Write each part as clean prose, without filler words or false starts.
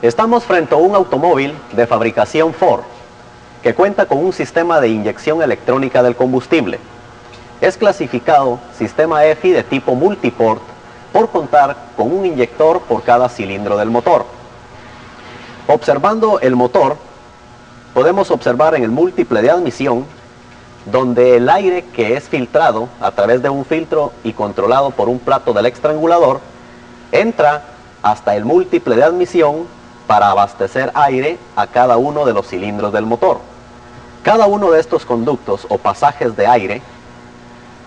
Estamos frente a un automóvil de fabricación Ford que cuenta con un sistema de inyección electrónica del combustible. Es clasificado sistema EFI de tipo multiport por contar con un inyector por cada cilindro del motor. Observando el motor, podemos observar en el múltiple de admisión donde el aire que es filtrado a través de un filtro y controlado por un plato del estrangulador entra hasta el múltiple de admisión para abastecer aire a cada uno de los cilindros del motor. Cada uno de estos conductos o pasajes de aire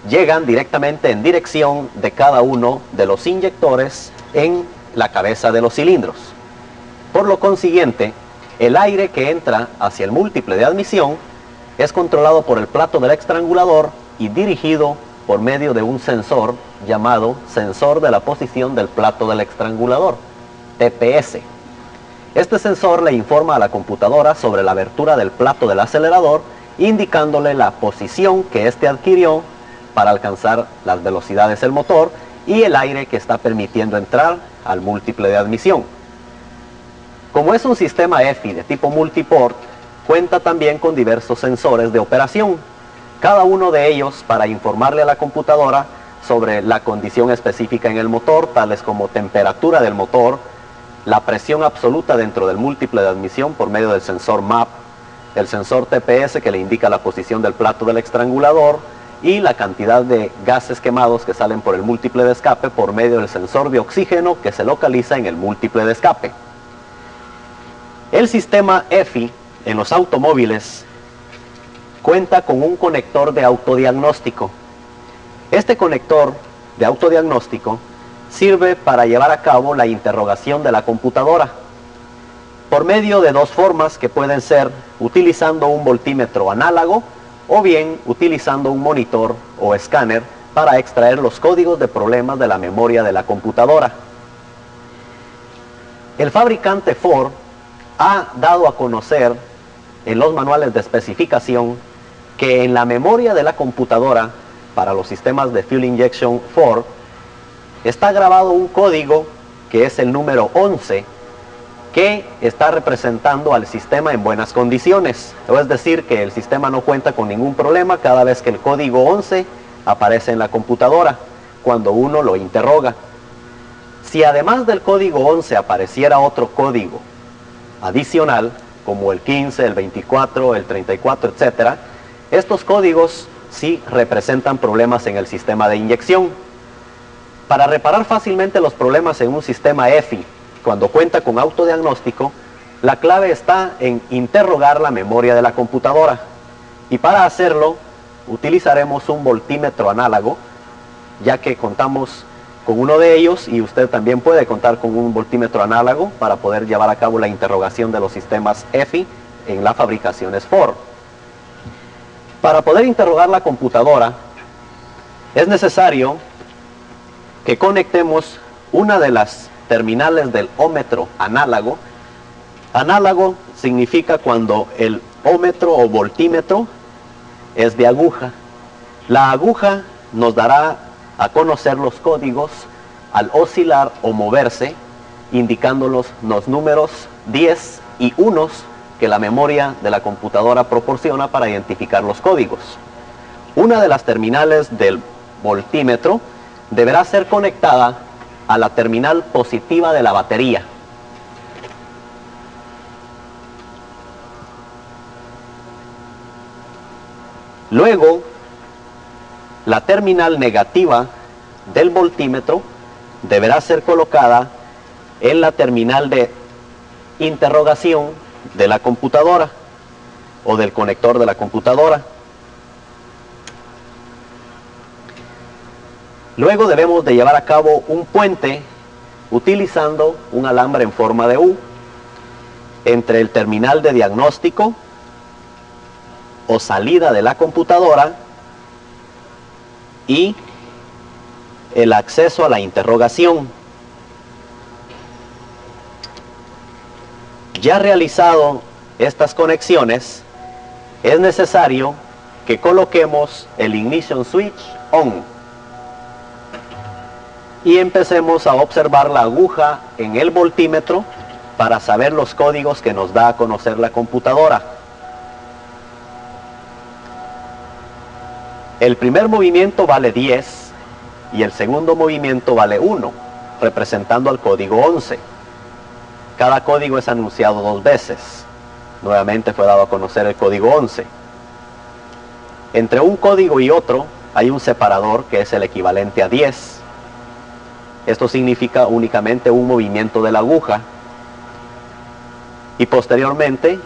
llegan directamente en dirección de cada uno de los inyectores en la cabeza de los cilindros. Por lo consiguiente, el aire que entra hacia el múltiple de admisión es controlado por el plato del estrangulador y dirigido por medio de un sensor llamado sensor de la posición del plato del estrangulador, TPS. Este sensor le informa a la computadora sobre la abertura del plato del acelerador, indicándole la posición que éste adquirió para alcanzar las velocidades del motor y el aire que está permitiendo entrar al múltiple de admisión. Como es un sistema EFI de tipo multiport, cuenta también con diversos sensores de operación, cada uno de ellos para informarle a la computadora sobre la condición específica en el motor, tales como temperatura del motor, la presión absoluta dentro del múltiple de admisión por medio del sensor MAP, el sensor TPS que le indica la posición del plato del estrangulador y la cantidad de gases quemados que salen por el múltiple de escape por medio del sensor de oxígeno que se localiza en el múltiple de escape. El sistema EFI en los automóviles cuenta con un conector de autodiagnóstico. Este conector de autodiagnóstico sirve para llevar a cabo la interrogación de la computadora por medio de dos formas que pueden ser utilizando un voltímetro análogo o bien utilizando un monitor o escáner para extraer los códigos de problemas de la memoria de la computadora. El fabricante Ford ha dado a conocer en los manuales de especificación que en la memoria de la computadora para los sistemas de Fuel Injection Ford está grabado un código que es el número 11 que está representando al sistema en buenas condiciones, es decir que el sistema no cuenta con ningún problema cada vez que el código 11 aparece en la computadora cuando uno lo interroga. Si además del código 11 apareciera otro código adicional como el 15, el 24, el 34, etcétera, estos códigos sí representan problemas en el sistema de inyección. Para reparar fácilmente los problemas en un sistema EFI, cuando cuenta con autodiagnóstico, la clave está en interrogar la memoria de la computadora. Y para hacerlo, utilizaremos un voltímetro análogo, ya que contamos con uno de ellos y usted también puede contar con un voltímetro análogo para poder llevar a cabo la interrogación de los sistemas EFI en las fabricaciones Ford. Para poder interrogar la computadora, es necesario que conectemos una de las terminales del ómetro análogo. Análogo significa cuando el ómetro o voltímetro es de aguja. La aguja nos dará a conocer los códigos al oscilar o moverse, indicándolos los números 10 y 1 que la memoria de la computadora proporciona para identificar los códigos. Una de las terminales del voltímetro deberá ser conectada a la terminal positiva de la batería. Luego, la terminal negativa del voltímetro deberá ser colocada en la terminal de interrogación de la computadora o del conector de la computadora. Luego debemos de llevar a cabo un puente utilizando un alambre en forma de U entre el terminal de diagnóstico o salida de la computadora y el acceso a la interrogación. Ya realizado estas conexiones, es necesario que coloquemos el ignition switch on y empecemos a observar la aguja en el voltímetro para saber los códigos que nos da a conocer la computadora. El primer movimiento vale 10 y el segundo movimiento vale 1, representando al código 11. Cada código es anunciado 2 veces. Nuevamente fue dado a conocer el código 11. Entre un código y otro hay un separador que es el equivalente a 10. Esto significa únicamente un movimiento de la aguja. Y posteriormente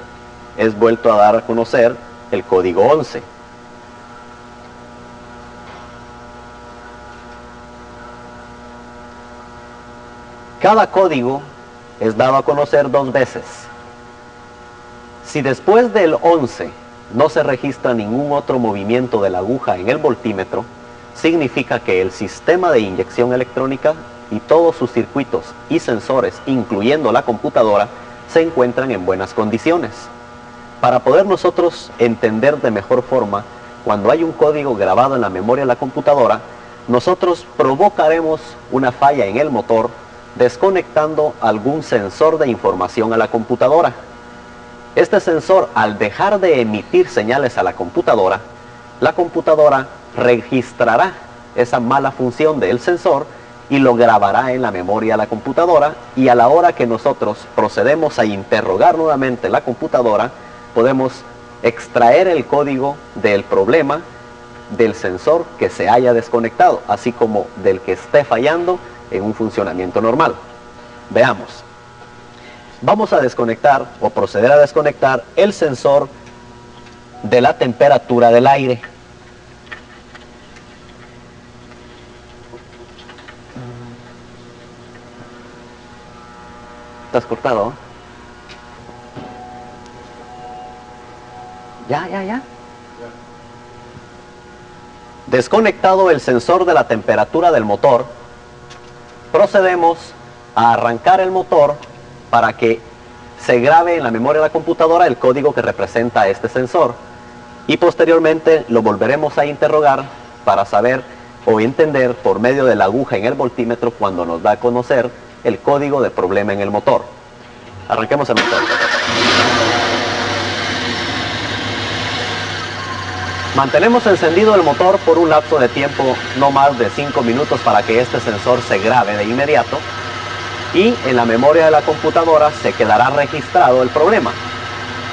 es vuelto a dar a conocer el código 11. Cada código es dado a conocer 2 veces. Si después del 11 no se registra ningún otro movimiento de la aguja en el voltímetro, significa que el sistema de inyección electrónica y todos sus circuitos y sensores, incluyendo la computadora, se encuentran en buenas condiciones. Para poder nosotros entender de mejor forma, cuando hay un código grabado en la memoria de la computadora, nosotros provocaremos una falla en el motor desconectando algún sensor de información a la computadora. Este sensor, al dejar de emitir señales a la computadora registrará esa mala función del sensor y lo grabará en la memoria de la computadora, y a la hora que nosotros procedemos a interrogar nuevamente la computadora, podemos extraer el código del problema del sensor que se haya desconectado, así como del que esté fallando en un funcionamiento normal. Veamos. Vamos a desconectar o proceder a desconectar el sensor de la temperatura del aire. ¿Estás cortado? Ya. Desconectado el sensor de la temperatura del motor, procedemos a arrancar el motor para que se grabe en la memoria de la computadora el código que representa este sensor, y posteriormente lo volveremos a interrogar para saber o entender por medio de la aguja en el voltímetro cuando nos da a conocer el código de problema en el motor. Arranquemos el motor. Mantenemos encendido el motor por un lapso de tiempo no más de 5 minutos para que este sensor se grabe de inmediato, y en la memoria de la computadora se quedará registrado el problema.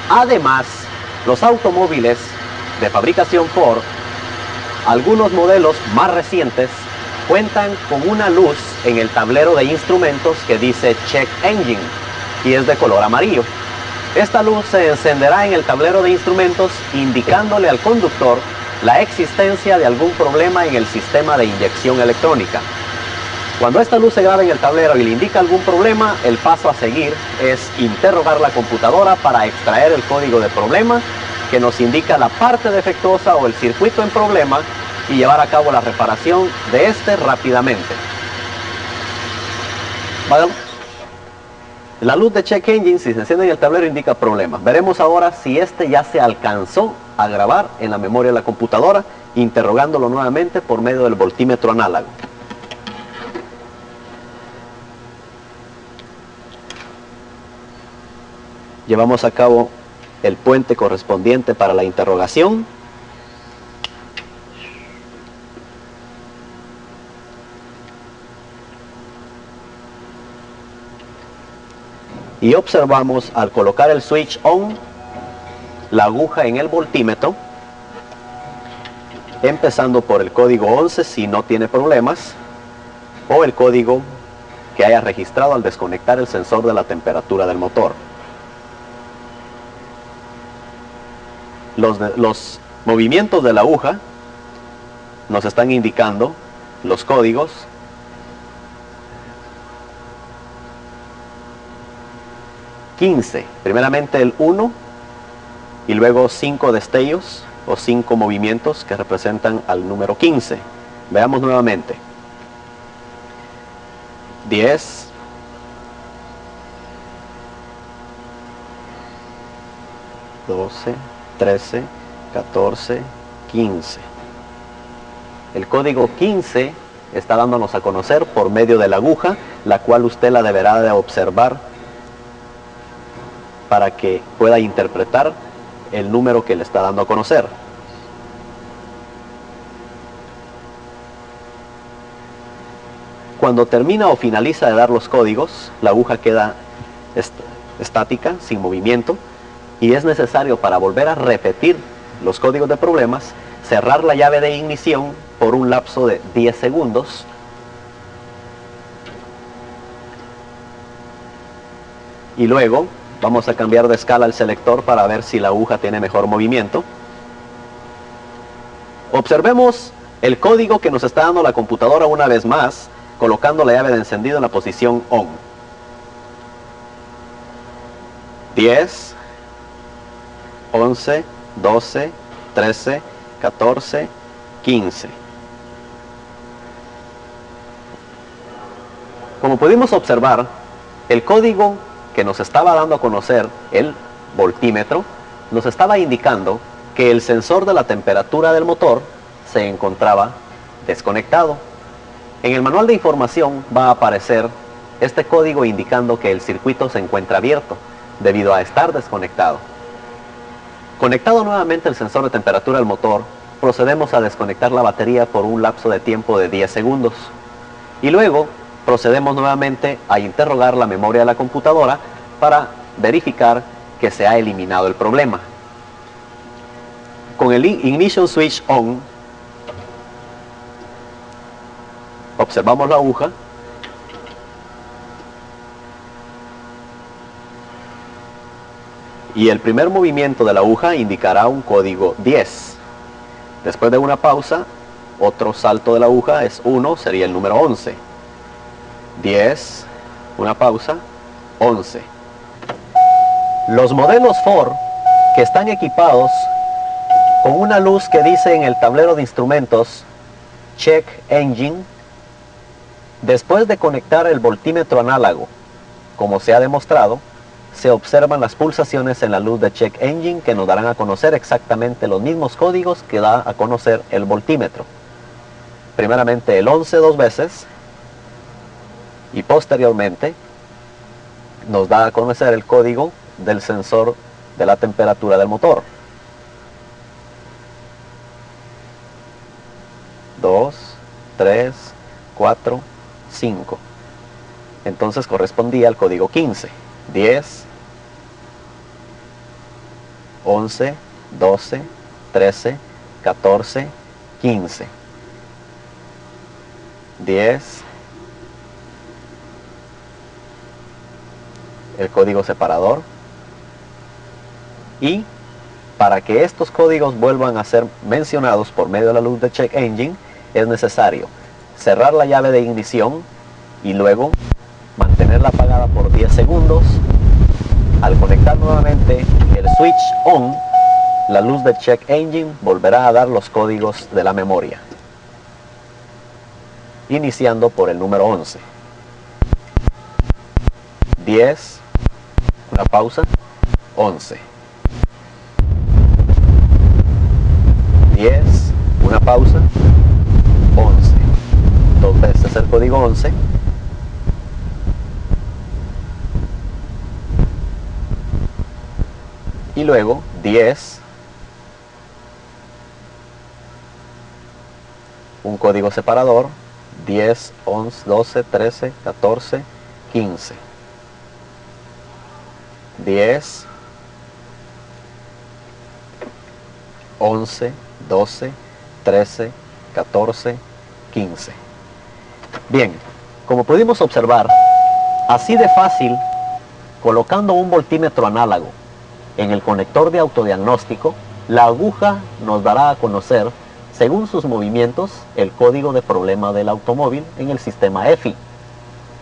Además, los automóviles de fabricación Ford, algunos modelos más recientes, cuentan con una luz en el tablero de instrumentos que dice Check Engine y es de color amarillo. Esta luz se encenderá en el tablero de instrumentos indicándole al conductor la existencia de algún problema en el sistema de inyección electrónica. Cuando esta luz se grabe en el tablero y le indica algún problema, el paso a seguir es interrogar la computadora para extraer el código de problema que nos indica la parte defectuosa o el circuito en problema y llevar a cabo la reparación de este rápidamente. ¿Vale? La luz de Check Engine, si se enciende en el tablero, indica problema. Veremos ahora si este ya se alcanzó a grabar en la memoria de la computadora, interrogándolo nuevamente por medio del voltímetro análogo. Llevamos a cabo el puente correspondiente para la interrogación. Y observamos al colocar el switch on, la aguja en el voltímetro, empezando por el código 11 si no tiene problemas, o el código que haya registrado al desconectar el sensor de la temperatura del motor. Los movimientos de la aguja nos están indicando los códigos. Primeramente el 1 y luego 5 destellos o 5 movimientos que representan al número 15. Veamos nuevamente. 10, 12, 13, 14, 15. El código 15 está dándonos a conocer por medio de la aguja, la cual usted la deberá de observar para que pueda interpretar el número que le está dando a conocer. Cuando termina o finaliza de dar los códigos, la aguja queda estática, sin movimiento, y es necesario, para volver a repetir los códigos de problemas, cerrar la llave de ignición por un lapso de 10 segundos. Y luego vamos a cambiar de escala el selector para ver si la aguja tiene mejor movimiento. Observemos el código que nos está dando la computadora una vez más, colocando la llave de encendido en la posición ON. 10, 11, 12, 13, 14, 15. Como pudimos observar, el código que nos estaba dando a conocer el voltímetro nos estaba indicando que el sensor de la temperatura del motor se encontraba desconectado. En el manual de información va a aparecer este código indicando que el circuito se encuentra abierto debido a estar desconectado. Conectado nuevamente el sensor de temperatura del motor, procedemos a desconectar la batería por un lapso de tiempo de 10 segundos. Y luego procedemos nuevamente a interrogar la memoria de la computadora para verificar que se ha eliminado el problema. Con el Ignition Switch On, observamos la aguja y el primer movimiento de la aguja indicará un código 10. Después de una pausa, otro salto de la aguja es 1, sería el número 11. 10, una pausa, 11. Los modelos Ford que están equipados con una luz que dice en el tablero de instrumentos Check Engine, después de conectar el voltímetro análogo, como se ha demostrado, se observan las pulsaciones en la luz de Check Engine que nos darán a conocer exactamente los mismos códigos que da a conocer el voltímetro. Primeramente el 11 dos veces y posteriormente nos da a conocer el código del sensor de la temperatura del motor. 2, 3, 4, 5. Entonces correspondía al código 15. 10, 11, 12, 13, 14, 15. 10, el código separador, y para que estos códigos vuelvan a ser mencionados por medio de la luz de Check Engine es necesario cerrar la llave de ignición y luego mantenerla apagada por 10 segundos. Al conectar nuevamente el switch on, la luz de Check Engine volverá a dar los códigos de la memoria, iniciando por el número 11. 10, una pausa, 11. 10, una pausa, 11. Dos veces el código 11. Y luego 10, un código separador, 10, 11, 12, 13, 14, 15. 10, 11, 12, 13, 14, 15. Bien, como pudimos observar, así de fácil, colocando un voltímetro análogo en el conector de autodiagnóstico, la aguja nos dará a conocer, según sus movimientos, el código de problema del automóvil en el sistema EFI.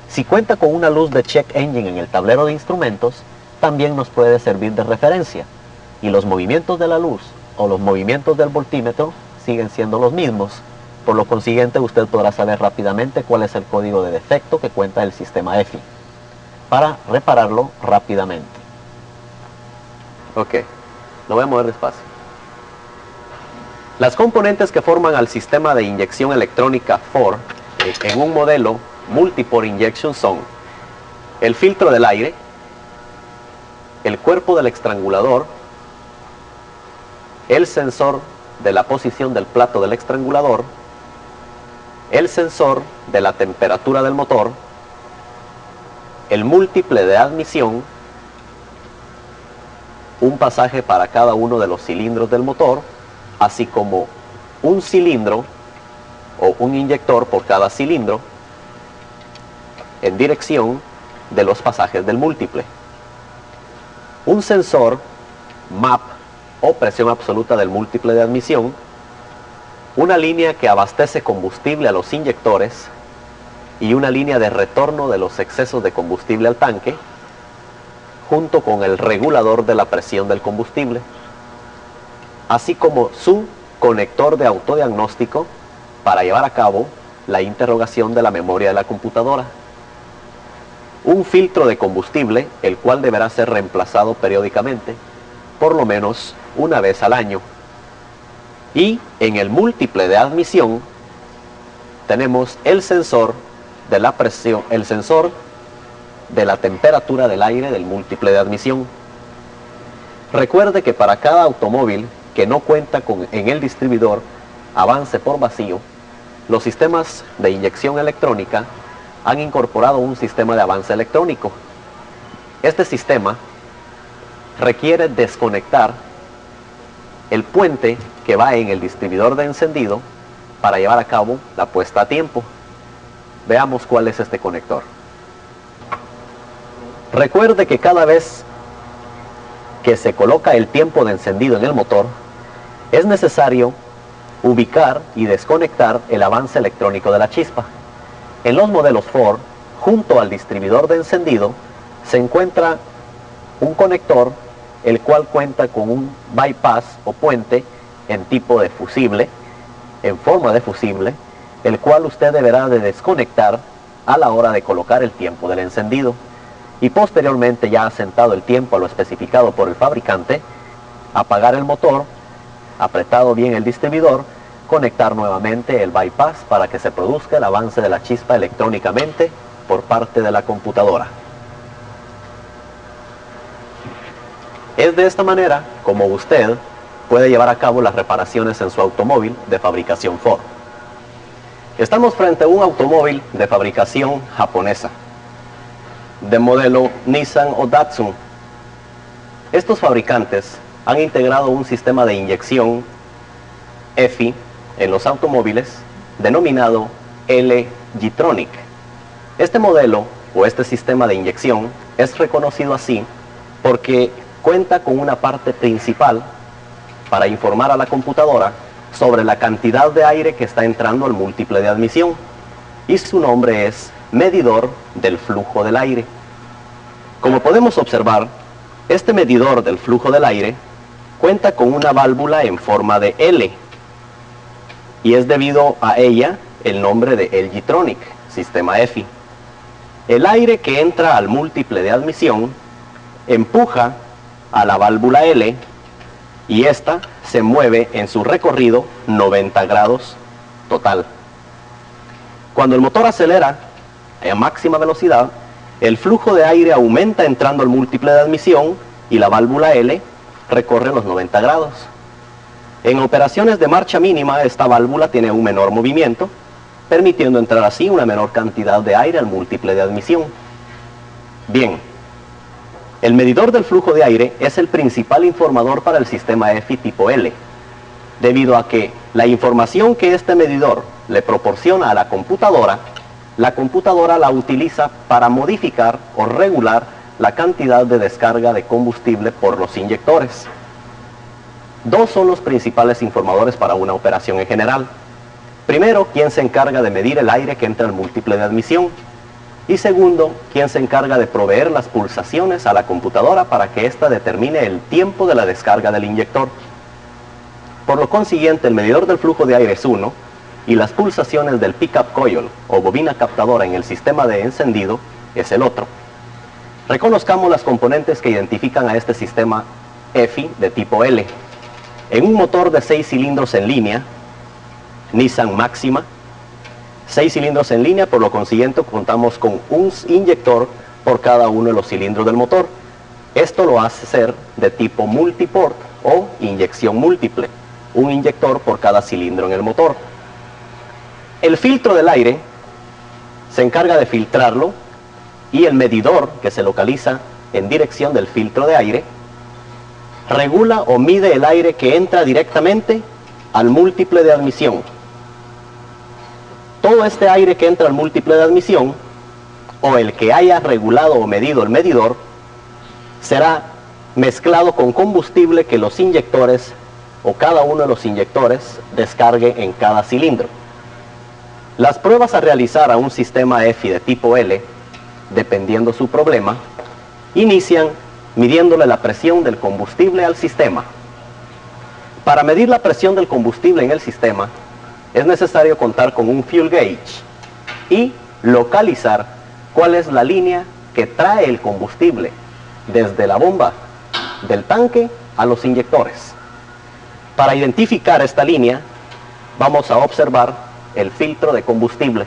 Si cuenta con una luz de Check Engine en el tablero de instrumentos, también nos puede servir de referencia, y los movimientos de la luz o los movimientos del voltímetro siguen siendo los mismos. Por lo consiguiente, usted podrá saber rápidamente cuál es el código de defecto que cuenta el sistema EFI para repararlo rápidamente. Ok, lo voy a mover despacio. Las componentes que forman al sistema de inyección electrónica Ford en un modelo Multi-Port Injection son el filtro del aire, el cuerpo del estrangulador, el sensor de la posición del plato del estrangulador, el sensor de la temperatura del motor, el múltiple de admisión, un pasaje para cada uno de los cilindros del motor, así como un cilindro o un inyector por cada cilindro en dirección de los pasajes del múltiple. Un sensor MAP o presión absoluta del múltiple de admisión, una línea que abastece combustible a los inyectores y una línea de retorno de los excesos de combustible al tanque, junto con el regulador de la presión del combustible, así como su conector de autodiagnóstico para llevar a cabo la interrogación de la memoria de la computadora. Un filtro de combustible, el cual deberá ser reemplazado periódicamente, por lo menos una vez al año. Y en el múltiple de admisión tenemos el sensor de la presión, el sensor de la temperatura del aire del múltiple de admisión. Recuerde que para cada automóvil que no cuenta en el distribuidor avance por vacío, los sistemas de inyección electrónica han incorporado un sistema de avance electrónico. Este sistema requiere desconectar el puente que va en el distribuidor de encendido para llevar a cabo la puesta a tiempo. Veamos cuál es este conector. Recuerde que cada vez que se coloca el tiempo de encendido en el motor, es necesario ubicar y desconectar el avance electrónico de la chispa. En los modelos Ford, junto al distribuidor de encendido, se encuentra un conector, el cual cuenta con un bypass o puente en tipo de fusible, en forma de fusible, el cual usted deberá de desconectar a la hora de colocar el tiempo del encendido. Y posteriormente, ya asentado el tiempo a lo especificado por el fabricante, apagar el motor, apretado bien el distribuidor, conectar nuevamente el bypass para que se produzca el avance de la chispa electrónicamente por parte de la computadora. Es de esta manera como usted puede llevar a cabo las reparaciones en su automóvil de fabricación Ford. Estamos frente a un automóvil de fabricación japonesa, de modelo Nissan o Datsun. Estos fabricantes han integrado un sistema de inyección EFI en los automóviles denominado LG-Tronic. Este modelo o este sistema de inyección es reconocido así porque cuenta con una parte principal para informar a la computadora sobre la cantidad de aire que está entrando al múltiple de admisión, y su nombre es medidor del flujo del aire. Como podemos observar, este medidor del flujo del aire cuenta con una válvula en forma de L, y es debido a ella el nombre de LG-Tronic, sistema EFI. El aire que entra al múltiple de admisión empuja a la válvula L y esta se mueve en su recorrido 90 grados total. Cuando el motor acelera a máxima velocidad, el flujo de aire aumenta entrando al múltiple de admisión y la válvula L recorre los 90 grados. En operaciones de marcha mínima, esta válvula tiene un menor movimiento, permitiendo entrar así una menor cantidad de aire al múltiple de admisión. Bien, el medidor del flujo de aire es el principal informador para el sistema EFI tipo L, debido a que la información que este medidor le proporciona a la computadora la utiliza para modificar o regular la cantidad de descarga de combustible por los inyectores. Dos son los principales informadores para una operación en general. Primero, quien se encarga de medir el aire que entra al múltiple de admisión. Y segundo, quien se encarga de proveer las pulsaciones a la computadora para que ésta determine el tiempo de la descarga del inyector. Por lo consiguiente, el medidor del flujo de aire es uno, y las pulsaciones del pickup coil o bobina captadora en el sistema de encendido es el otro. Reconozcamos las componentes que identifican a este sistema EFI de tipo L. En un motor de 6 cilindros en línea, Nissan Máxima, 6 cilindros en línea, por lo consiguiente contamos con un inyector por cada uno de los cilindros del motor. Esto lo hace ser de tipo multiport o inyección múltiple, un inyector por cada cilindro en el motor. El filtro del aire se encarga de filtrarlo y el medidor, que se localiza en dirección del filtro de aire, regula o mide el aire que entra directamente al múltiple de admisión. Todo este aire que entra al múltiple de admisión, o el que haya regulado o medido el medidor, será mezclado con combustible que los inyectores o cada uno de los inyectores descargue en cada cilindro. Las pruebas a realizar a un sistema EFI de tipo L, dependiendo su problema, inician midiéndole la presión del combustible al sistema. Para medir la presión del combustible en el sistema, es necesario contar con un fuel gauge y localizar cuál es la línea que trae el combustible desde la bomba del tanque a los inyectores. Para identificar esta línea, vamos a observar el filtro de combustible.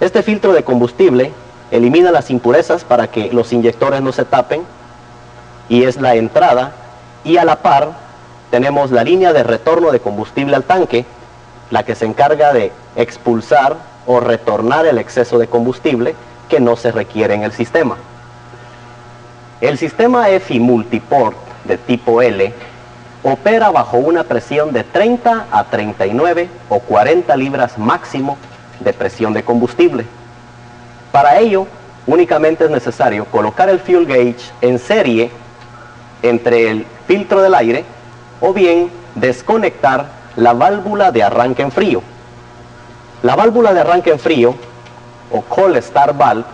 Este filtro de combustible elimina las impurezas para que los inyectores no se tapen, y es la entrada, y a la par tenemos la línea de retorno de combustible al tanque, la que se encarga de expulsar o retornar el exceso de combustible que no se requiere en el sistema. El sistema EFI multiport de tipo L opera bajo una presión de 30 a 39 o 40 libras máximo de presión de combustible. Para ello, únicamente es necesario colocar el fuel gauge en serie entre el filtro del aire o bien desconectar la válvula de arranque en frío. La válvula de arranque en frío, o cold start valve,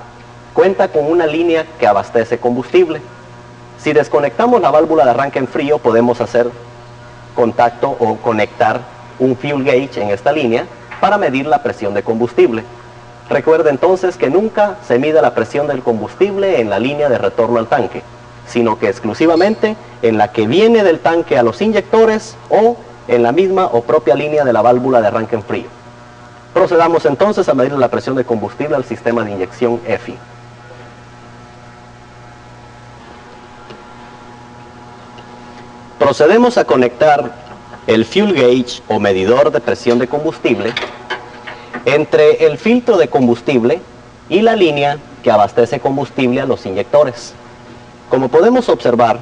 cuenta con una línea que abastece combustible. Si desconectamos la válvula de arranque en frío, podemos hacer contacto o conectar un fuel gauge en esta línea para medir la presión de combustible. Recuerde entonces que nunca se mide la presión del combustible en la línea de retorno al tanque, sino que exclusivamente en la que viene del tanque a los inyectores o en la misma o propia línea de la válvula de arranque en frío. Procedamos entonces a medir la presión de combustible al sistema de inyección EFI. Procedemos a conectar el fuel gauge o medidor de presión de combustible entre el filtro de combustible y la línea que abastece combustible a los inyectores. Como podemos observar,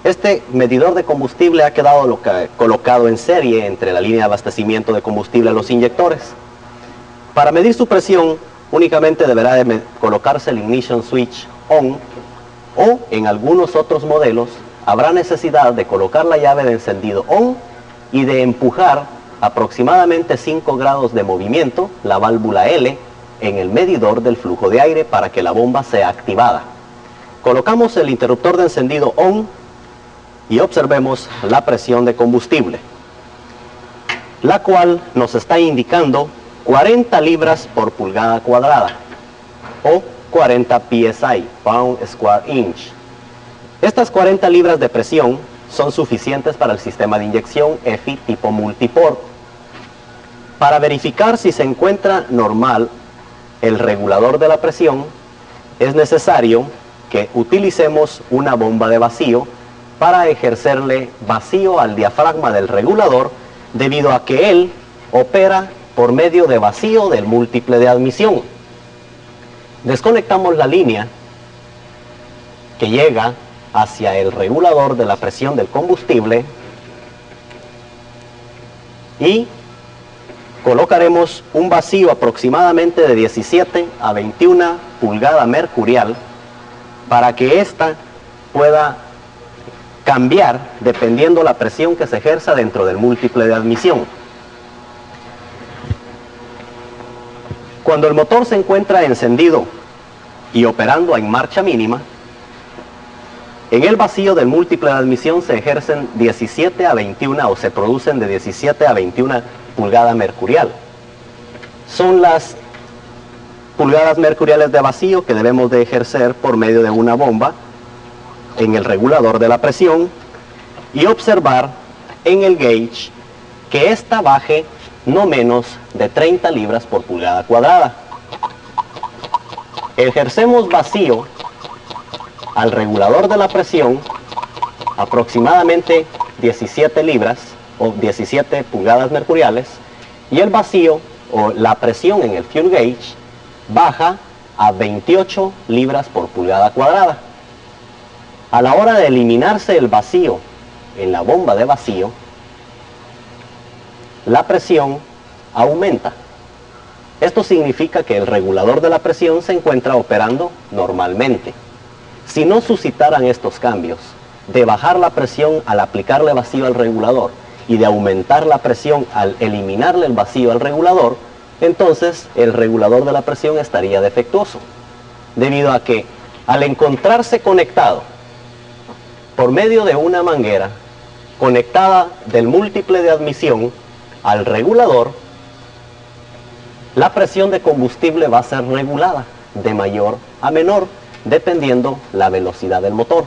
este medidor de combustible ha quedado colocado en serie entre la línea de abastecimiento de combustible a los inyectores. Para medir su presión, únicamente deberá de colocarse el ignition switch on, o en algunos otros modelos habrá necesidad de colocar la llave de encendido on y de empujar aproximadamente 5 grados de movimiento, la válvula L, en el medidor del flujo de aire para que la bomba sea activada. Colocamos el interruptor de encendido on y observemos la presión de combustible, la cual nos está indicando 40 libras por pulgada cuadrada o 40 psi, pound square inch. Estas 40 libras de presión son suficientes para el sistema de inyección EFI tipo multiport. Para verificar si se encuentra normal el regulador de la presión, es necesario que utilicemos una bomba de vacío para ejercerle vacío al diafragma del regulador, debido a que él opera por medio de vacío del múltiple de admisión. Desconectamos la línea que llega hacia el regulador de la presión del combustible y colocaremos un vacío aproximadamente de 17 a 21 pulgada mercurial para que ésta pueda cambiar dependiendo la presión que se ejerza dentro del múltiple de admisión. Cuando el motor se encuentra encendido y operando en marcha mínima, en el vacío del múltiple de admisión se ejercen 17 a 21 o se producen de 17 a 21 pulgada mercurial. Son las pulgadas mercuriales de vacío que debemos de ejercer por medio de una bomba en el regulador de la presión y observar en el gauge que ésta baje no menos de 30 libras por pulgada cuadrada. Ejercemos vacío al regulador de la presión aproximadamente 17 libras o 17 pulgadas mercuriales, y el vacío o la presión en el fuel gauge baja a 28 libras por pulgada cuadrada. A la hora de eliminarse el vacío en la bomba de vacío, la presión aumenta. Esto significa que el regulador de la presión se encuentra operando normalmente. Si no suscitaran estos cambios, de bajar la presión al aplicarle vacío al regulador y de aumentar la presión al eliminarle el vacío al regulador, entonces el regulador de la presión estaría defectuoso, debido a que al encontrarse conectado por medio de una manguera conectada del múltiple de admisión al regulador, la presión de combustible va a ser regulada de mayor a menor, dependiendo la velocidad del motor.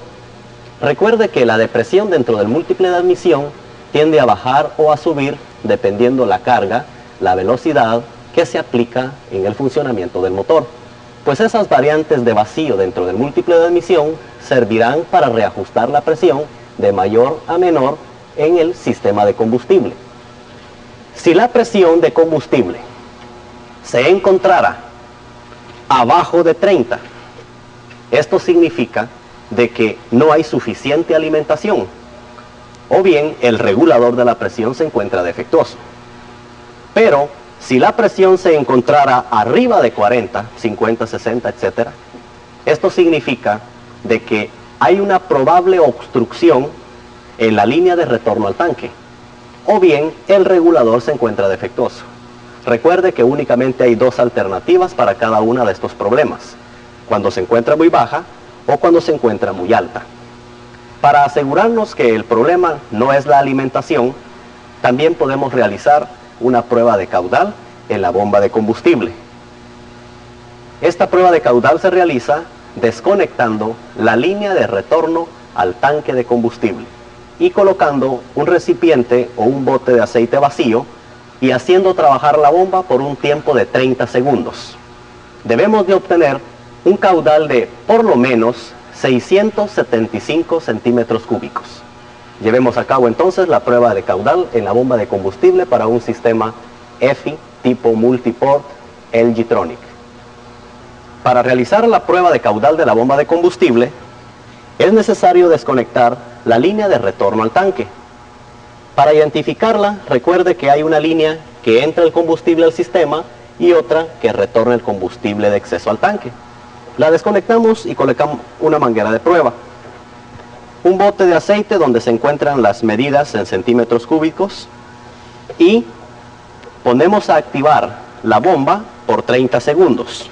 Recuerde que la depresión dentro del múltiple de admisión tiende a bajar o a subir dependiendo la carga, la velocidad que se aplica en el funcionamiento del motor. Pues esas variantes de vacío dentro del múltiple de admisión servirán para reajustar la presión de mayor a menor en el sistema de combustible. Si la presión de combustible se encontrara abajo de 30, esto significa de que no hay suficiente alimentación, o bien el regulador de la presión se encuentra defectuoso. Pero si la presión se encontrara arriba de 40, 50, 60, etc., esto significa de que hay una probable obstrucción en la línea de retorno al tanque, o bien el regulador se encuentra defectuoso. Recuerde que únicamente hay dos alternativas para cada uno de estos problemas: cuando se encuentra muy baja o cuando se encuentra muy alta. Para asegurarnos que el problema no es la alimentación, también podemos realizar una prueba de caudal en la bomba de combustible. Esta prueba de caudal se realiza desconectando la línea de retorno al tanque de combustible y colocando un recipiente o un bote de aceite vacío y haciendo trabajar la bomba por un tiempo de 30 segundos. Debemos de obtener un caudal de por lo menos 675 centímetros cúbicos. Llevemos a cabo entonces la prueba de caudal en la bomba de combustible para un sistema EFI tipo Multiport LG-Tronic. Para realizar la prueba de caudal de la bomba de combustible, es necesario desconectar la línea de retorno al tanque. Para identificarla, recuerde que hay una línea que entra el combustible al sistema y otra que retorna el combustible de exceso al tanque. La desconectamos y colocamos una manguera de prueba, un bote de aceite donde se encuentran las medidas en centímetros cúbicos, y ponemos a activar la bomba por 30 segundos.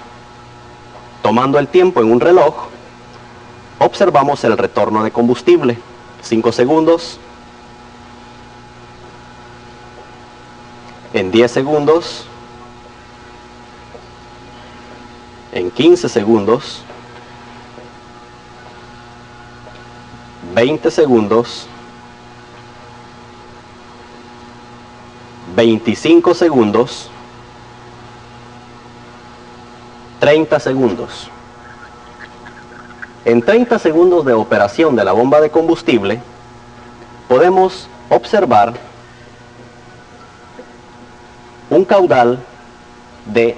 Tomando el tiempo en un reloj, observamos el retorno de combustible: 5 segundos, en 10 segundos, en 15 segundos, 20 segundos, 25 segundos, 30 segundos. En 30 segundos de operación de la bomba de combustible, podemos observar un caudal de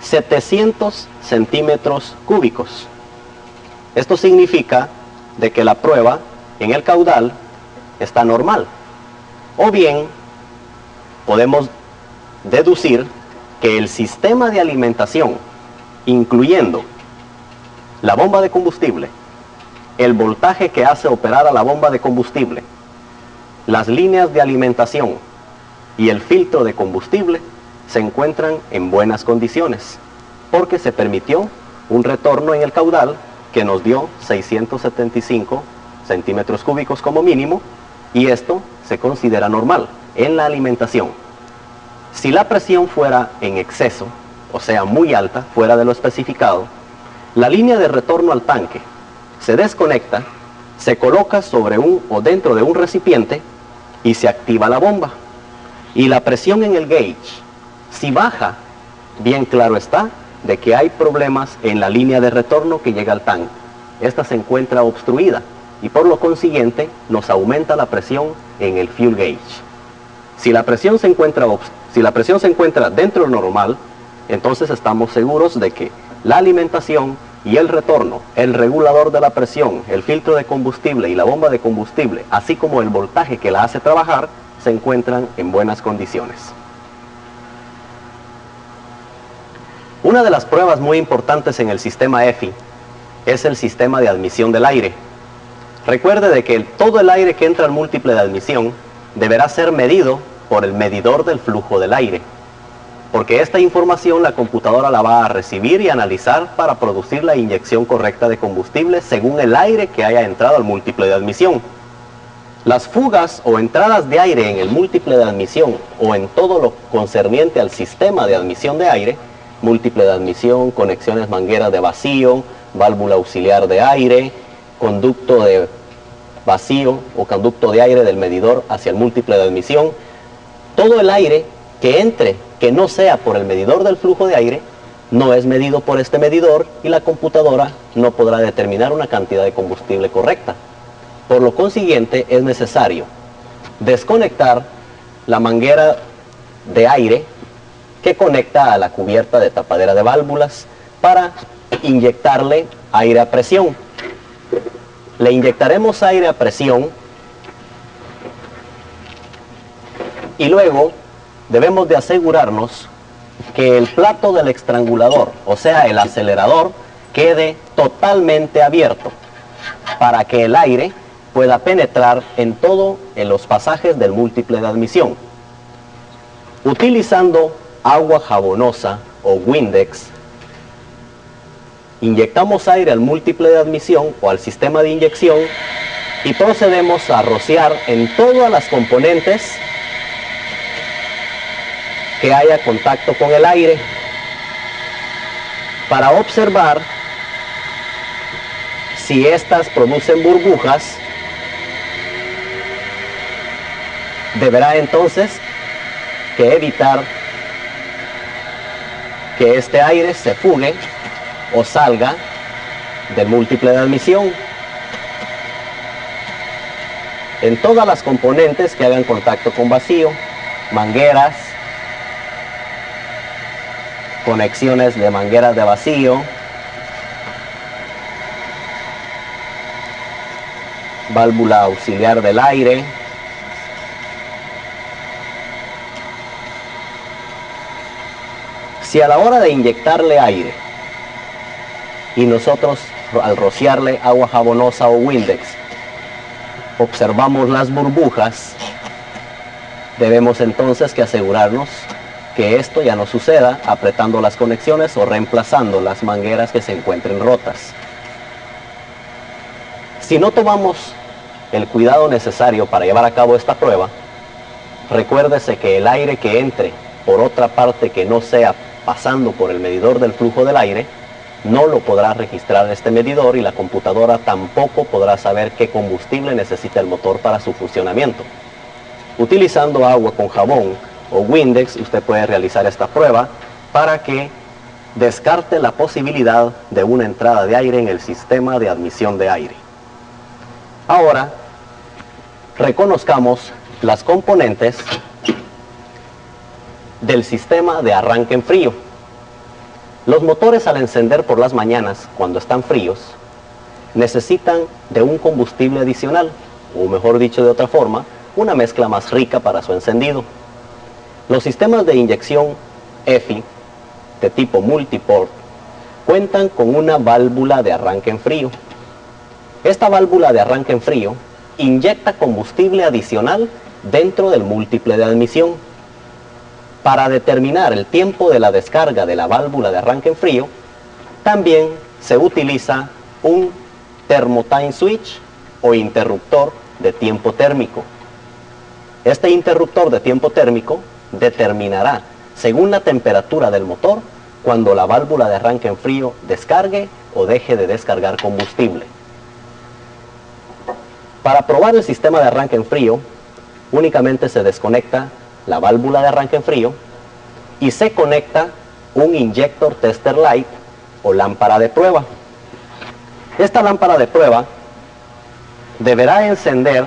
700 centímetros cúbicos. Esto significa de que la prueba en el caudal está normal. O bien, podemos deducir que el sistema de alimentación, incluyendo la bomba de combustible, el voltaje que hace operar a la bomba de combustible, las líneas de alimentación y el filtro de combustible, se encuentran en buenas condiciones, porque se permitió un retorno en el caudal que nos dio 675 centímetros cúbicos como mínimo, y esto se considera normal en la alimentación. Si la presión fuera en exceso, o sea muy alta, fuera de lo especificado, la línea de retorno al tanque se desconecta, se coloca sobre un o dentro de un recipiente y se activa la bomba. Y la presión en el gauge, si baja, bien claro está de que hay problemas en la línea de retorno que llega al tanque. esta se encuentra obstruida y por lo consiguiente nos aumenta la presión en el fuel gauge. Si la presión se encuentra dentro de lo normal, entonces estamos seguros de que la alimentación y el retorno, el regulador de la presión, el filtro de combustible y la bomba de combustible, así como el voltaje que la hace trabajar, se encuentran en buenas condiciones. Una de las pruebas muy importantes en el sistema EFI es el sistema de admisión del aire. Recuerde de que todo el aire que entra al múltiple de admisión deberá ser medido por el medidor del flujo del aire, porque esta información la computadora la va a recibir y analizar para producir la inyección correcta de combustible según el aire que haya entrado al múltiple de admisión. Las fugas o entradas de aire en el múltiple de admisión o en todo lo concerniente al sistema de admisión de aire, múltiple de admisión, conexiones mangueras de vacío, válvula auxiliar de aire, conducto de vacío o conducto de aire del medidor hacia el múltiple de admisión, todo el aire que entre que no sea por el medidor del flujo de aire no es medido por este medidor y la computadora no podrá determinar una cantidad de combustible correcta. Por lo consiguiente es necesario desconectar la manguera de aire que conecta a la cubierta de tapadera de válvulas para inyectarle aire a presión. Le inyectaremos aire a presión y luego debemos de asegurarnos que el plato del estrangulador, o sea el acelerador, quede totalmente abierto para que el aire pueda penetrar en los pasajes del múltiple de admisión. Utilizando agua jabonosa o Windex, inyectamos aire al múltiple de admisión o al sistema de inyección y procedemos a rociar en todas las componentes que haya contacto con el aire para observar si éstas producen burbujas. Deberá entonces que evitar que este aire se fugue o salga del múltiple de admisión. En todas las componentes que hagan contacto con vacío, mangueras, conexiones de mangueras de vacío, válvula auxiliar del aire, si a la hora de inyectarle aire y nosotros al rociarle agua jabonosa o Windex observamos las burbujas, debemos entonces que asegurarnos que esto ya no suceda apretando las conexiones o reemplazando las mangueras que se encuentren rotas. Si no tomamos el cuidado necesario para llevar a cabo esta prueba, recuérdese que el aire que entre por otra parte que no sea pasando por el medidor del flujo del aire, no lo podrá registrar este medidor y la computadora tampoco podrá saber qué combustible necesita el motor para su funcionamiento. Utilizando agua con jabón o Windex, usted puede realizar esta prueba para que descarte la posibilidad de una entrada de aire en el sistema de admisión de aire. Ahora, reconozcamos las componentes del sistema de arranque en frío. Los motores al encender por las mañanas, cuando están fríos, necesitan de un combustible adicional, o mejor dicho de otra forma, una mezcla más rica para su encendido. Los sistemas de inyección EFI de tipo multiport cuentan con una válvula de arranque en frío. Esta válvula de arranque en frío inyecta combustible adicional dentro del múltiple de admisión. Para determinar el tiempo de la descarga de la válvula de arranque en frío, también se utiliza un thermotime switch o interruptor de tiempo térmico. Este interruptor de tiempo térmico determinará, según la temperatura del motor, cuando la válvula de arranque en frío descargue o deje de descargar combustible. Para probar el sistema de arranque en frío, únicamente se desconecta la válvula de arranque en frío y se conecta un injector tester light o lámpara de prueba. Esta lámpara de prueba deberá encender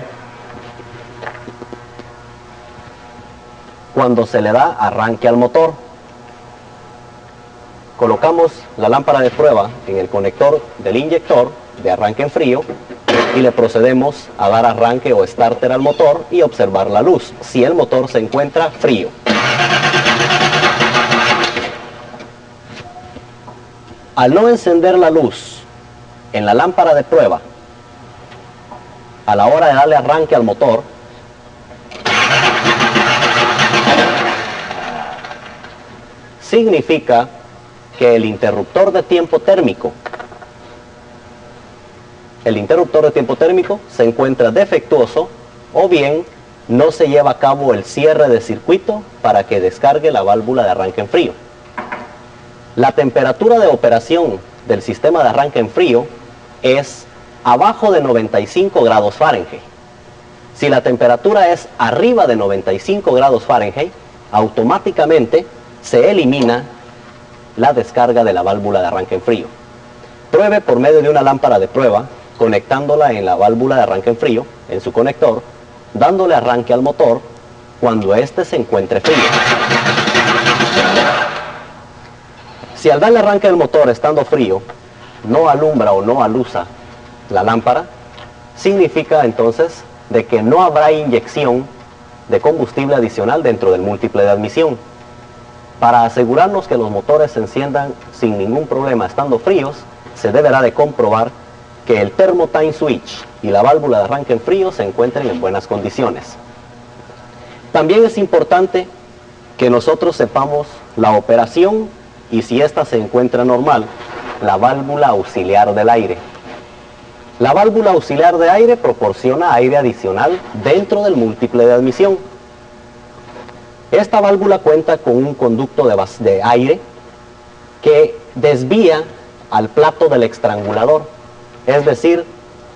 cuando se le da arranque al motor. Colocamos la lámpara de prueba en el conector del inyector de arranque en frío y le procedemos a dar arranque o starter al motor y observar la luz, si el motor se encuentra frío. Al no encender la luz en la lámpara de prueba, a la hora de darle arranque al motor, significa que el interruptor de tiempo térmico se encuentra defectuoso o bien no se lleva a cabo el cierre de circuito para que descargue la válvula de arranque en frío. La temperatura de operación del sistema de arranque en frío es abajo de 95 grados Fahrenheit. Si la temperatura es arriba de 95 grados Fahrenheit, automáticamente se elimina la descarga de la válvula de arranque en frío. Pruebe por medio de una lámpara de prueba, conectándola en la válvula de arranque en frío, en su conector, dándole arranque al motor cuando éste se encuentre frío. Si al darle arranque al motor estando frío, no alumbra o no alusa la lámpara, significa entonces de que no habrá inyección de combustible adicional dentro del múltiple de admisión. Para asegurarnos que los motores se enciendan sin ningún problema estando fríos, se deberá de comprobar que el thermotime switch y la válvula de arranque en frío se encuentren en buenas condiciones. También es importante que nosotros sepamos la operación y, si ésta se encuentra normal, la válvula auxiliar del aire. La válvula auxiliar de aire proporciona aire adicional dentro del múltiple de admisión. Esta válvula cuenta con un conducto de aire que desvía al plato del estrangulador, es decir,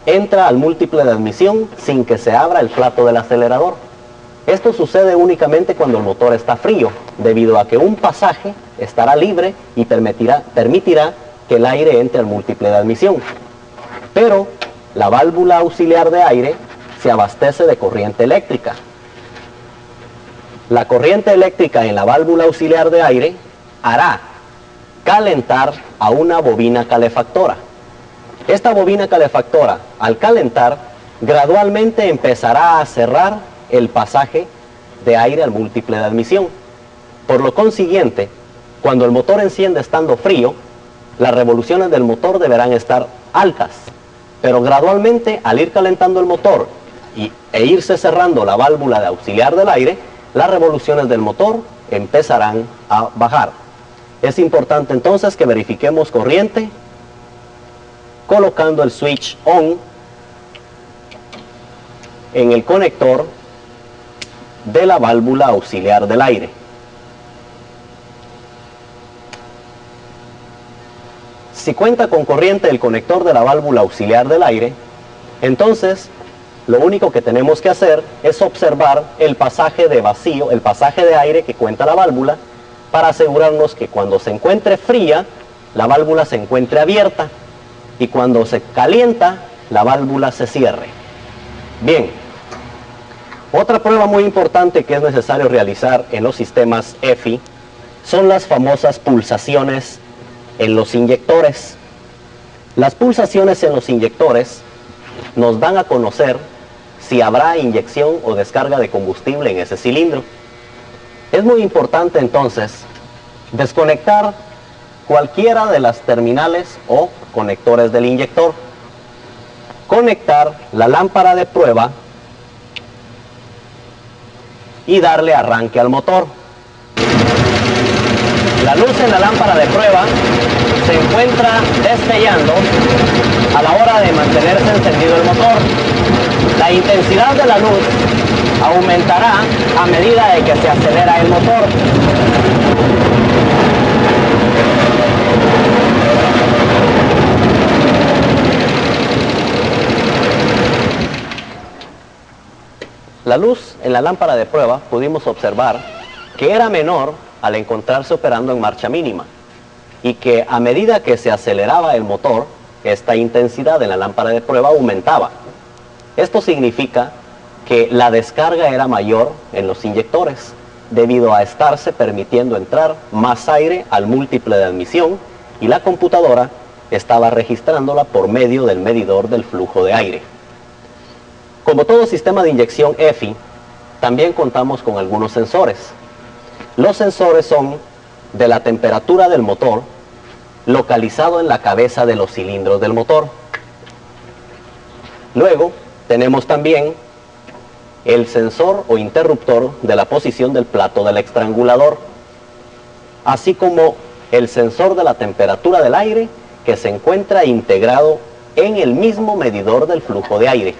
entra al múltiple de admisión sin que se abra el plato del acelerador. Esto sucede únicamente cuando el motor está frío, debido a que un pasaje estará libre y permitirá que el aire entre al múltiple de admisión. Pero la válvula auxiliar de aire se abastece de corriente eléctrica. La corriente eléctrica en la válvula auxiliar de aire hará calentar a una bobina calefactora. Esta bobina calefactora, al calentar, gradualmente empezará a cerrar el pasaje de aire al múltiple de admisión. Por lo consiguiente, cuando el motor enciende estando frío, las revoluciones del motor deberán estar altas, pero gradualmente, al ir calentando el motor e irse cerrando la válvula de auxiliar del aire, las revoluciones del motor empezarán a bajar. Es importante entonces que verifiquemos corriente colocando el switch on en el conector de la válvula auxiliar del aire. Si cuenta con corriente el conector de la válvula auxiliar del aire, entonces lo único que tenemos que hacer es observar el pasaje de vacío, el pasaje de aire que cuenta la válvula, para asegurarnos que cuando se encuentre fría, la válvula se encuentre abierta, y cuando se calienta, la válvula se cierre. Bien, otra prueba muy importante que es necesario realizar en los sistemas EFI son las famosas pulsaciones en los inyectores. Las pulsaciones en los inyectores nos dan a conocer si habrá inyección o descarga de combustible en ese cilindro. Es muy importante entonces desconectar cualquiera de las terminales o conectores del inyector, conectar la lámpara de prueba y darle arranque al motor. La luz en la lámpara de prueba se encuentra destellando a la hora de mantenerse encendido el motor. La intensidad de la luz aumentará a medida de que se acelera el motor. La luz en la lámpara de prueba pudimos observar que era menor al encontrarse operando en marcha mínima y que a medida que se aceleraba el motor, esta intensidad en la lámpara de prueba aumentaba. Esto significa que la descarga era mayor en los inyectores, debido a estarse permitiendo entrar más aire al múltiple de admisión, y la computadora estaba registrándola por medio del medidor del flujo de aire. Como todo sistema de inyección EFI, también contamos con algunos sensores. Los sensores son de la temperatura del motor, localizado en la cabeza de los cilindros del motor. Luego tenemos también el sensor o interruptor de la posición del plato del estrangulador, así como el sensor de la temperatura del aire, que se encuentra integrado en el mismo medidor del flujo de aire.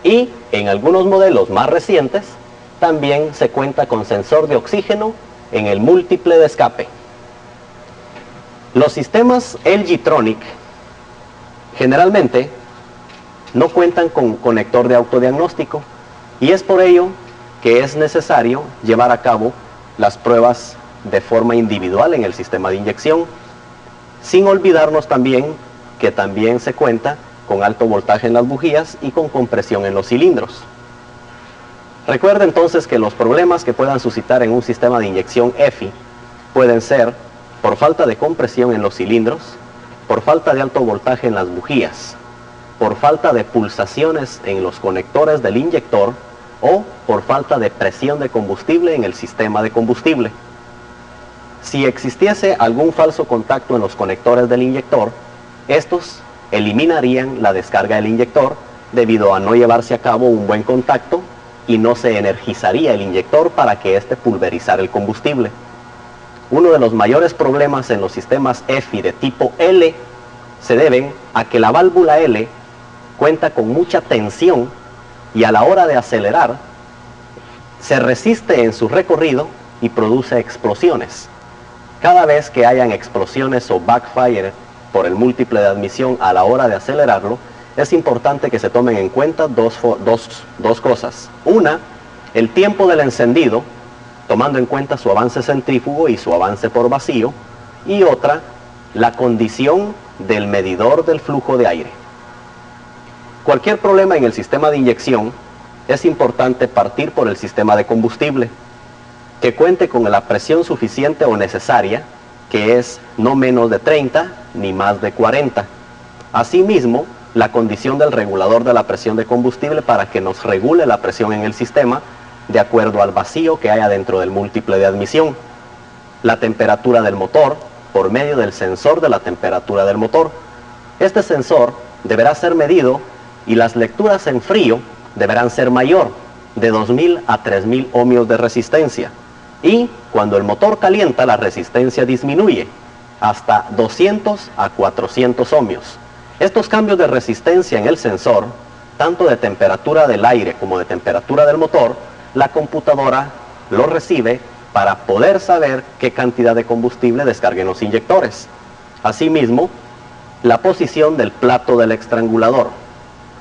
Y en algunos modelos más recientes también se cuenta con sensor de oxígeno en el múltiple de escape. Los sistemas LG Tronic generalmente no cuentan con conector de autodiagnóstico, y es por ello que es necesario llevar a cabo las pruebas de forma individual en el sistema de inyección, sin olvidarnos también que también se cuenta con alto voltaje en las bujías y con compresión en los cilindros. Recuerda entonces que los problemas que puedan suscitar en un sistema de inyección EFI pueden ser por falta de compresión en los cilindros, por falta de alto voltaje en las bujías, por falta de pulsaciones en los conectores del inyector o por falta de presión de combustible en el sistema de combustible. Si existiese algún falso contacto en los conectores del inyector, estos eliminarían la descarga del inyector debido a no llevarse a cabo un buen contacto, y no se energizaría el inyector para que éste pulverizara el combustible. Uno de los mayores problemas en los sistemas EFI de tipo L se deben a que la válvula L cuenta con mucha tensión, y a la hora de acelerar se resiste en su recorrido y produce explosiones. Cada vez que hayan explosiones o backfire por el múltiple de admisión a la hora de acelerarlo, es importante que se tomen en cuenta dos cosas. Una, el tiempo del encendido, tomando en cuenta su avance centrífugo y su avance por vacío. Y otra, la condición del medidor del flujo de aire. Cualquier problema en el sistema de inyección, es importante partir por el sistema de combustible, que cuente con la presión suficiente o necesaria, que es no menos de 30 ni más de 40. Asimismo, la condición del regulador de la presión de combustible para que nos regule la presión en el sistema de acuerdo al vacío que haya dentro del múltiple de admisión. La temperatura del motor por medio del sensor de la temperatura del motor. Este sensor deberá ser medido y las lecturas en frío deberán ser mayor, de 2000 a 3000 ohmios de resistencia. Y cuando el motor calienta, la resistencia disminuye hasta 200 a 400 ohmios. Estos cambios de resistencia en el sensor, tanto de temperatura del aire como de temperatura del motor, la computadora lo recibe para poder saber qué cantidad de combustible descarguen los inyectores. Asimismo, la posición del plato del estrangulador.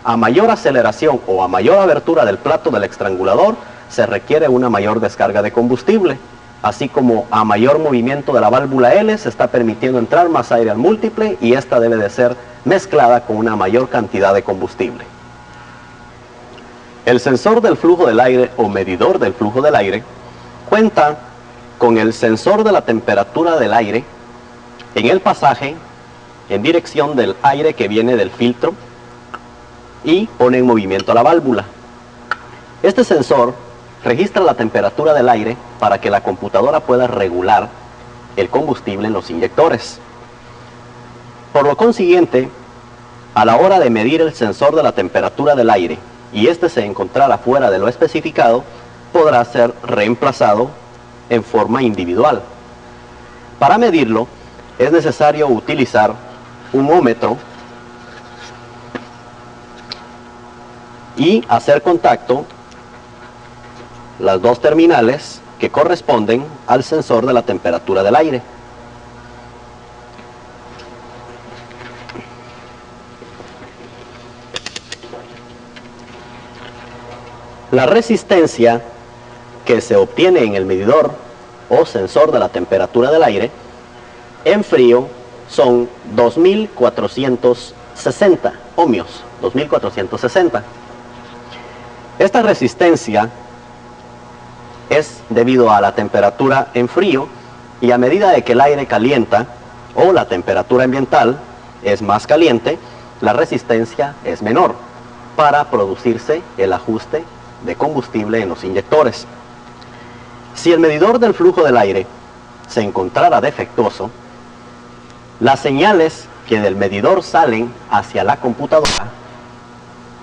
A mayor aceleración o a mayor abertura del plato del estrangulador, se requiere una mayor descarga de combustible, así como a mayor movimiento de la válvula L se está permitiendo entrar más aire al múltiple, y esta debe de ser mezclada con una mayor cantidad de combustible. El sensor del flujo del aire o medidor del flujo del aire cuenta con el sensor de la temperatura del aire en el pasaje en dirección del aire que viene del filtro y pone en movimiento la válvula. Este sensor registra la temperatura del aire para que la computadora pueda regular el combustible en los inyectores. Por lo consiguiente, a la hora de medir el sensor de la temperatura del aire y este se encontrara fuera de lo especificado, podrá ser reemplazado en forma individual. Para medirlo, es necesario utilizar un ohmómetro y hacer contacto las dos terminales que corresponden al sensor de la temperatura del aire. La resistencia que se obtiene en el medidor o sensor de la temperatura del aire en frío son 2460 ohmios, 2460. Esta resistencia es debido a la temperatura en frío, y a medida de que el aire calienta o la temperatura ambiental es más caliente, la resistencia es menor para producirse el ajuste de combustible en los inyectores. Si el medidor del flujo del aire se encontrara defectuoso, las señales que del medidor salen hacia la computadora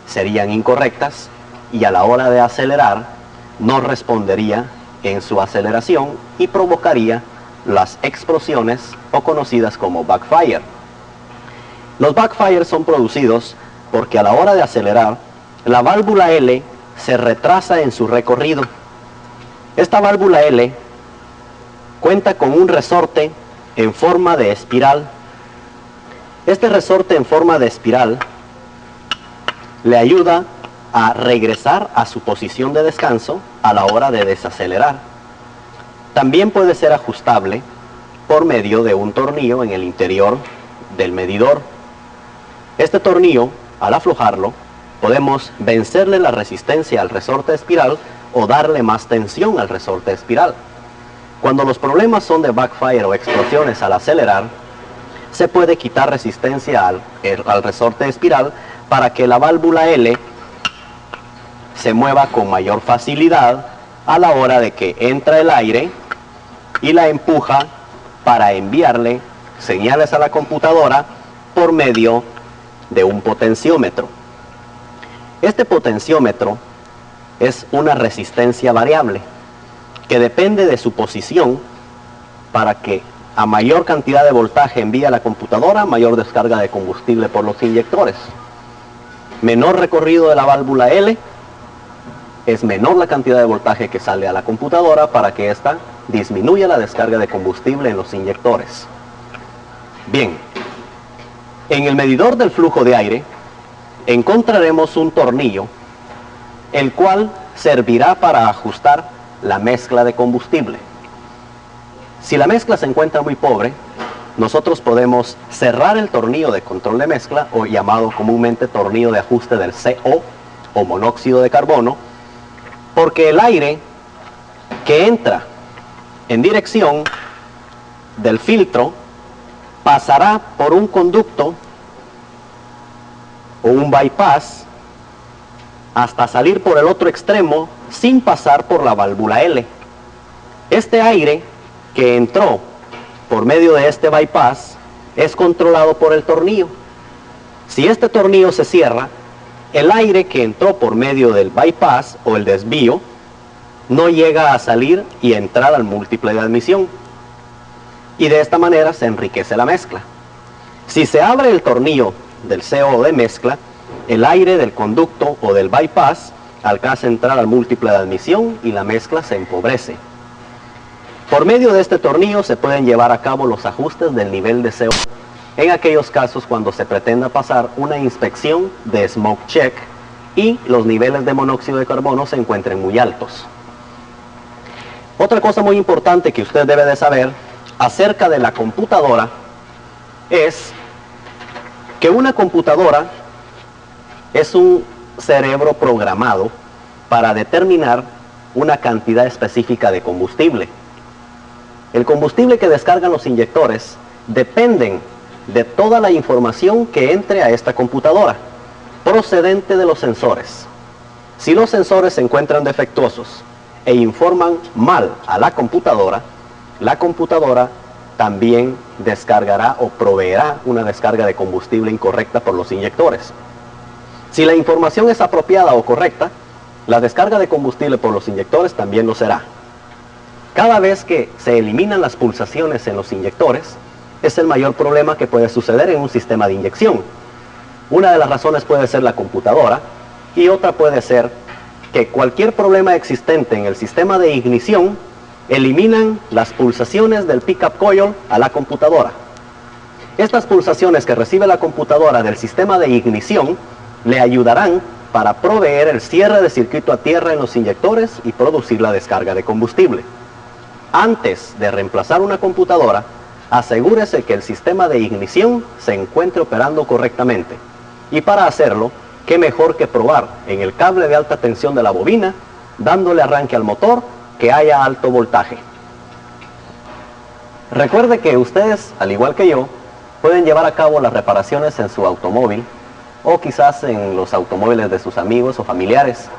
serían incorrectas, y a la hora de acelerar no respondería en su aceleración y provocaría las explosiones o conocidas como backfire. Los backfires son producidos porque a la hora de acelerar, la válvula L se retrasa en su recorrido. Esta válvula L cuenta con un resorte en forma de espiral. Este resorte en forma de espiral le ayuda a regresar a su posición de descanso a la hora de desacelerar. También puede ser ajustable por medio de un tornillo en el interior del medidor. Este tornillo, al aflojarlo, podemos vencerle la resistencia al resorte espiral o darle más tensión al resorte espiral. Cuando los problemas son de backfire o explosiones al acelerar, se puede quitar resistencia al resorte espiral para que la válvula L se mueva con mayor facilidad a la hora de que entra el aire y la empuja para enviarle señales a la computadora por medio de un potenciómetro. Este potenciómetro es una resistencia variable que depende de su posición para que a mayor cantidad de voltaje envía a la computadora, mayor descarga de combustible por los inyectores. Menor recorrido de la válvula L, es menor la cantidad de voltaje que sale a la computadora para que ésta disminuya la descarga de combustible en los inyectores. Bien, en el medidor del flujo de aire encontraremos un tornillo, el cual servirá para ajustar la mezcla de combustible. Si la mezcla se encuentra muy pobre, nosotros podemos cerrar el tornillo de control de mezcla, o llamado comúnmente tornillo de ajuste del CO o monóxido de carbono, porque el aire que entra en dirección del filtro pasará por un conducto o un bypass hasta salir por el otro extremo sin pasar por la válvula L. Este aire que entró por medio de este bypass es controlado por el tornillo. Si este tornillo se cierra, el aire que entró por medio del bypass o el desvío no llega a salir y entrar al múltiple de admisión, y de esta manera se enriquece la mezcla. Si se abre el tornillo del CO de mezcla, el aire del conducto o del bypass alcanza a entrar al múltiple de admisión y la mezcla se empobrece. Por medio de este tornillo se pueden llevar a cabo los ajustes del nivel de CO en aquellos casos cuando se pretenda pasar una inspección de smoke check y los niveles de monóxido de carbono se encuentren muy altos. Otra cosa muy importante que usted debe de saber acerca de la computadora es que una computadora es un cerebro programado para determinar una cantidad específica de combustible. El combustible que descargan los inyectores dependen de toda la información que entre a esta computadora, procedente de los sensores. Si los sensores se encuentran defectuosos e informan mal a la computadora también descargará o proveerá una descarga de combustible incorrecta por los inyectores. Si la información es apropiada o correcta, la descarga de combustible por los inyectores también lo será. Cada vez que se eliminan las pulsaciones en los inyectores, es el mayor problema que puede suceder en un sistema de inyección. Una de las razones puede ser la computadora, y otra puede ser que cualquier problema existente en el sistema de ignición eliminan las pulsaciones del pickup coil a la computadora. Estas pulsaciones que recibe la computadora del sistema de ignición le ayudarán para proveer el cierre de circuito a tierra en los inyectores y producir la descarga de combustible. Antes de reemplazar una computadora, asegúrese que el sistema de ignición se encuentre operando correctamente. Y para hacerlo, qué mejor que probar en el cable de alta tensión de la bobina, dándole arranque al motor, que haya alto voltaje. Recuerde que ustedes, al igual que yo, pueden llevar a cabo las reparaciones en su automóvil o quizás en los automóviles de sus amigos o familiares.